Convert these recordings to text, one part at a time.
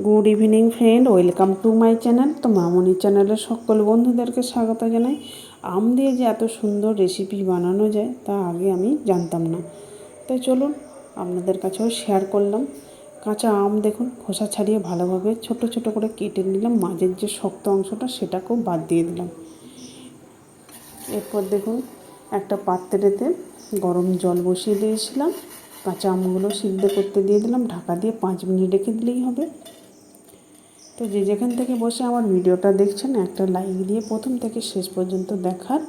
Good evening friend, welcome to my channel. তো মামনি চ্যানেলের সকল বন্ধুদেরকে স্বাগত জানাই। আম দিয়ে যে এত সুন্দর রেসিপি বানানো যায় তা আগে আমি জানতাম না। তাই চলুন আপনাদের কাছেও শেয়ার করলাম। কাঁচা আম দেখুন খোসা ছাড়িয়ে ভালোভাবে ছোট ছোট করে কেটে নিলাম, মাঝের যে শক্ত অংশটা সেটাকেও বাদ দিয়ে দিলাম। এরপর দেখুন একটা পাত্রেতে গরম জল বসিয়ে দিয়েছিলাম, কাঁচা আমগুলো সিদ্ধ করতে দিয়ে দিলাম, ঢাকা দিয়ে 5 মিনিট রেখে দিলেই হবে। তো যে যেখান থেকে বসে আমার ভিডিওটা দেখছেন একটা লাইক দিয়ে প্রথম থেকে শেষ পর্যন্ত দেখার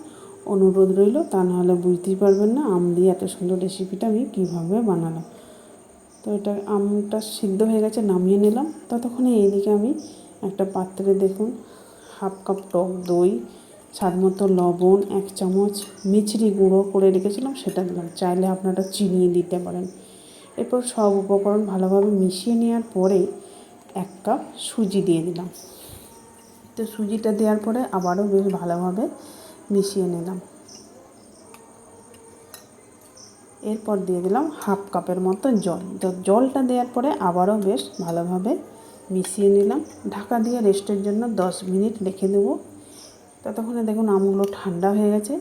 অনুরোধ রইল, তা নাহলে বুঝতেই পারবেন না আম দিয়ে এত সুন্দর রেসিপিটা আমি কীভাবে বানালাম। তো এটা আমটা সিদ্ধ হয়ে গেছে, নামিয়ে নিলাম। ততক্ষণে এইদিকে আমি একটা পাত্রে দেখুন হাফ কাপ টক দই, স্বাদ মতো লবণ, 1 চামচ মিছরি গুঁড়ো করে রেখেছিলাম সেটা দিলাম, চাইলে আপনারা চিনি দিতে পারেন। এরপর সব উপকরণ ভালোভাবে মিশিয়ে নেওয়ার পরে 1 কাপ সুজি দিয়ে দিলাম। তো সুজিটা দেওয়ার পরে আবারও বেশ ভালোভাবে মিশিয়ে নিলাম। এরপর দিয়ে দিলাম হাফ কাপের মতো জল। তো জলটা দেওয়ার পরে আবারও বেশ ভালোভাবে মিশিয়ে নিলাম, ঢাকা দিয়ে রেস্টের জন্য 10 মিনিট রেখে দেবো। ততক্ষণে দেখুন আমগুলো ঠান্ডা হয়ে গেছে।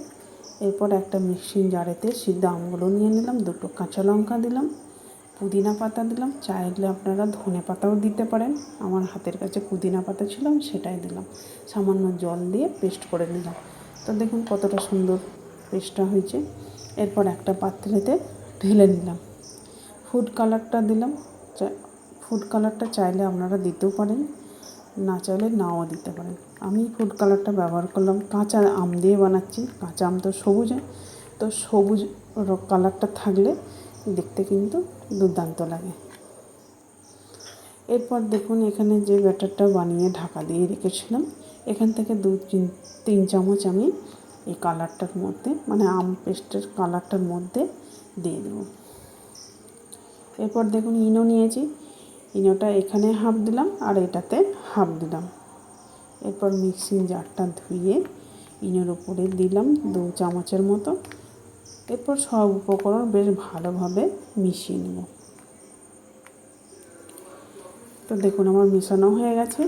এরপর একটা মিক্সিং জারেতে সিদ্ধ আমগুলো নিয়ে নিলাম, 2টো কাঁচা লঙ্কা দিলাম, পুদিনা পাতা দিলাম, চাইলে আপনারা ধনে পাতাও দিতে পারেন। আমার হাতের কাছে পুদিনা পাতা ছিল, আমি সেটাই দিলাম। সামান্য জল দিয়ে পেস্ট করে নিলাম। তো দেখুন কতটা সুন্দর পেস্টটা হয়েছে। এরপর একটা পাত্রেতে ঢেলে নিলাম, ফুড কালারটা দিলাম। ফুড কালারটা চাইলে আপনারা দিতেও পারেন, না চাইলে নাও দিতে পারেন। আমি ফুড কালারটা ব্যবহার করলাম, কাঁচা আম দিয়ে বানাচ্ছি, কাঁচা আম তো সবুজ হয়, তো সবুজ কালারটা থাকলে দেখতে কিন্তু দুর্দান্ত লাগে। এরপর দেখুন এখানে যে ব্যাটারটা বানিয়ে ঢাকা দিয়ে রেখেছিলাম, এখান থেকে 2-3 চামচ আমি এই কালারটার মধ্যে, মানে আম পেস্টের কালারটার মধ্যে দিয়ে দেবো। এরপর দেখুন ইনো নিয়েছি, ইনোটা এখানে হাফ দিলাম আর এটাতে হাফ দিলাম। এরপর মিক্সিং জারটা ধুয়ে ইনোর উপরে দিলাম 2 চামচের মতো। এরপর সব উপকরণ বেশ ভালোভাবে মিশিয়ে নেব। তো দেখুন আমার মেশানো হয়ে গেছে।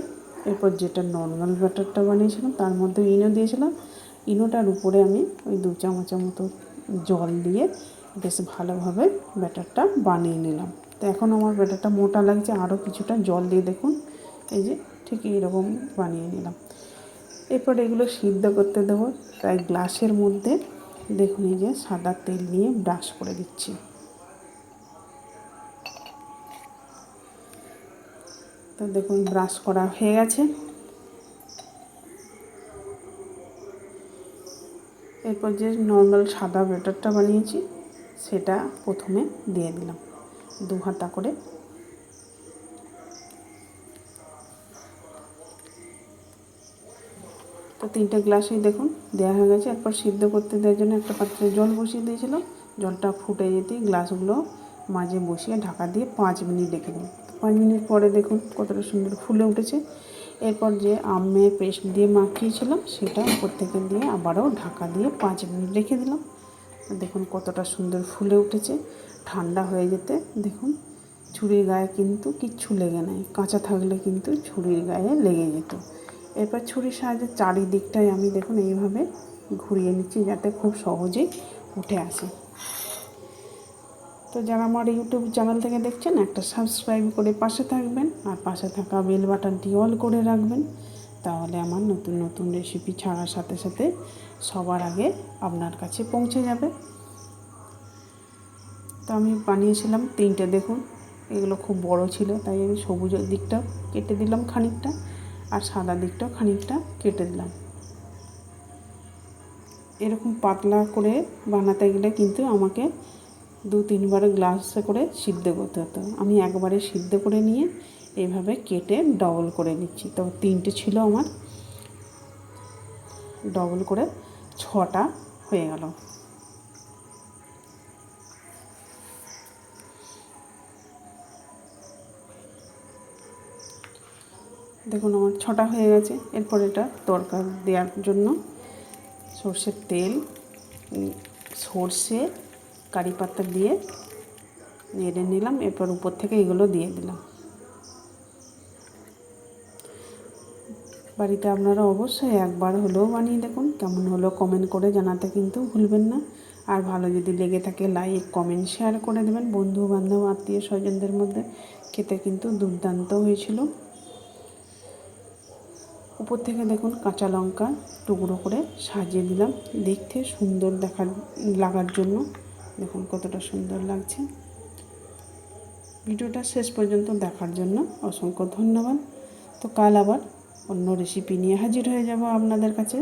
এরপর যেটা নর্মাল ব্যাটারটা বানিয়েছিলাম তার মধ্যে ইনো দিয়েছিলাম, ইনোটার উপরে আমি ওই 2 চামচের মতো জল দিয়ে বেশ ভালোভাবে ব্যাটারটা বানিয়ে নিলাম। তো এখন আমার ব্যাটারটা মোটা লাগছে, আরও কিছুটা জল দিয়ে দেখুন এই যে ঠিক এইরকম বানিয়ে নিলাম। এরপর এগুলো সিদ্ধ করতে দেবো, তাই গ্লাসের মধ্যে দেখুন এই যে সাদা তেল নিয়ে ব্রাশ করে দিচ্ছি। তো দেখুন ব্রাশ করা হয়ে গেছে। এরপর যে নর্মাল সাদা ব্যাটারটা বানিয়েছি সেটা প্রথমে দিয়ে দিলাম 2 হাতা করে। তো 3টে গ্লাসেই দেখুন দেওয়া হয়ে গেছে। এরপর সিদ্ধ করতে দেওয়ার জন্য একটা পাত্রে জল বসিয়ে দিয়েছিলাম, জলটা ফুটে যেতেই গ্লাসগুলো মাঝে বসিয়ে ঢাকা দিয়ে 5 মিনিট রেখে দেবো। 5 মিনিট পরে দেখুন কতটা সুন্দর ফুলে উঠেছে। এরপর যে আমের পেস্ট দিয়ে মাখিয়েছিলাম সেটা উপর থেকে দিয়ে আবারও ঢাকা দিয়ে 5 মিনিট রেখে দিলাম। দেখুন কতটা সুন্দর ফুলে উঠেছে। ঠান্ডা হয়ে যেতে দেখুন ছুরির গায়ে কিন্তু কিচ্ছু লেগে নেয়, কাঁচা থাকলে কিন্তু ছুরির গায়ে লেগে যেত। এরপর ছুরির সাহায্যে চারিদিকটায় আমি দেখুন এইভাবে ঘুরিয়ে নিচ্ছি যাতে খুব সহজেই উঠে আসে। তো যারা আমার ইউটিউব চ্যানেল থেকে দেখছেন একটা সাবস্ক্রাইব করে পাশে থাকবেন, আর পাশে থাকা বেল বাটনটি অল করে রাখবেন, তাহলে আমার নতুন নতুন রেসিপি ছাড়ার সাথে সাথে সবার আগে আপনার কাছে পৌঁছে যাবে। তো আমি বানিয়েছিলাম 3টে, দেখুন এগুলো খুব বড় ছিল তাই আমি সবুজের দিকটা কেটে দিলাম খানিকটা, আর সাদা দিকটাও খানিকটা কেটে দিলাম। এরকম পাতলা করে বানাতে গেলে কিন্তু আমাকে 2-3 বার গ্লাসে করে সিদ্ধ করতে হতো। আমি একবারে সিদ্ধ করে নিয়ে এইভাবে কেটে ডবল করে নিচ্ছি। তো 3টে ছিল আমার, ডবল করে 6টা হয়ে গেল। দেখুন আমার 6টা হয়ে গেছে। এরপর এটা তড়কা দেওয়ার জন্য সর্ষের তেল, সর্ষে, কারি পাতা দিয়ে নেড়ে নিলাম। এরপর উপর থেকে এগুলো দিয়ে দিলাম। বাড়িতে আপনারা অবশ্যই একবার হলেও বানিয়ে দেখুন, কেমন হলো কমেন্ট করে জানাতে কিন্তু ভুলবেন না। আর ভালো যদি লেগে থাকে লাইক কমেন্ট শেয়ার করে দেবেন বন্ধু বান্ধব আত্মীয় স্বজনদের মধ্যে। খেতে কিন্তু দুর্দান্ত হয়েছিল। উপর থেকে দেখুন কাঁচা লঙ্কা টুকরো করে সাজিয়ে দিলাম দেখতে সুন্দর লাগার জন্য। দেখুন কতটা সুন্দর লাগছে। ভিডিওটা শেষ পর্যন্ত দেখার জন্য অসংখ্য ধন্যবাদ। তো কাল আবার অন্য রেসিপি নিয়ে হাজির হয়ে যাব আপনাদের কাছে।